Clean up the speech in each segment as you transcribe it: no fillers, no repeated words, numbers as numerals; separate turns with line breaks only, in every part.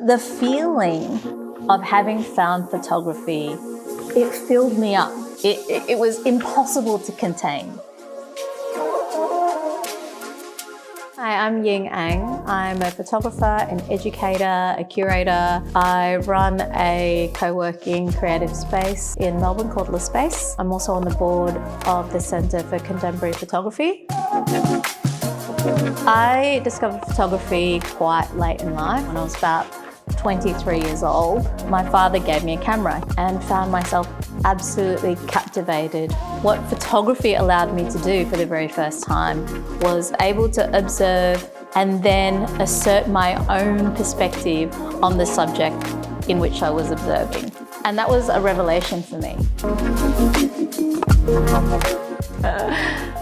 The feeling of having found photography, it filled me up. It was impossible to contain. Hi, I'm Ying Ang. I'm a photographer, an educator, a curator. I run a co-working creative space in Melbourne called Le Space. I'm also on the board of the Centre for Contemporary Photography. I discovered photography quite late in life, when I was about 23 years old. My father gave me a camera and found myself absolutely captivated. What photography allowed me to do for the very first time was able to observe and then assert my own perspective on the subject in which I was observing. And that was a revelation for me.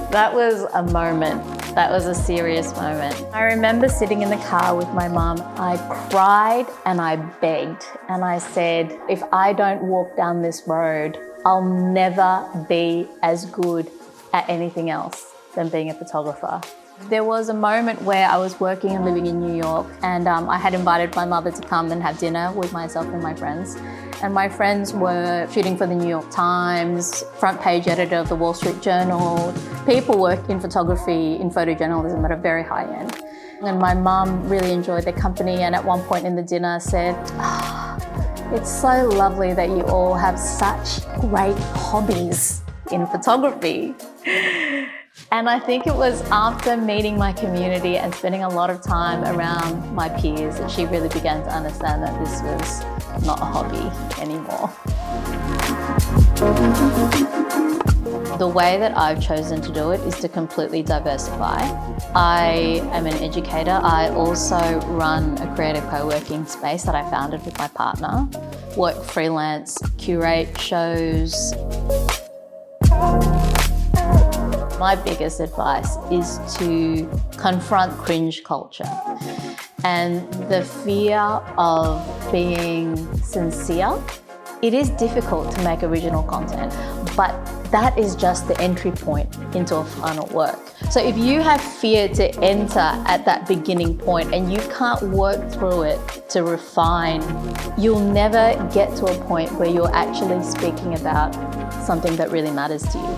That was a moment. That was a serious moment. I remember sitting in the car with my mum. I cried and I begged and I said, if I don't walk down this road, I'll never be as good at anything else than being a photographer. There was a moment where I was working and living in New York, and I had invited my mother to come and have dinner with myself and my friends. And my friends were shooting for the New York Times, front page editor of the Wall Street Journal. People work in photography, in photojournalism at a very high end. And my mum really enjoyed their company, and at one point in the dinner said, it's so lovely that you all have such great hobbies in photography. And I think it was after meeting my community and spending a lot of time around my peers that she really began to understand that this was not a hobby anymore. The way that I've chosen to do it is to completely diversify. I am an educator. I also run a creative co-working space that I founded with my partner, work freelance, curate shows. My biggest advice is to confront cringe culture and the fear of being sincere. It is difficult to make original content, but that is just the entry point into a final work. So if you have fear to enter at that beginning point and you can't work through it to refine, you'll never get to a point where you're actually speaking about something that really matters to you.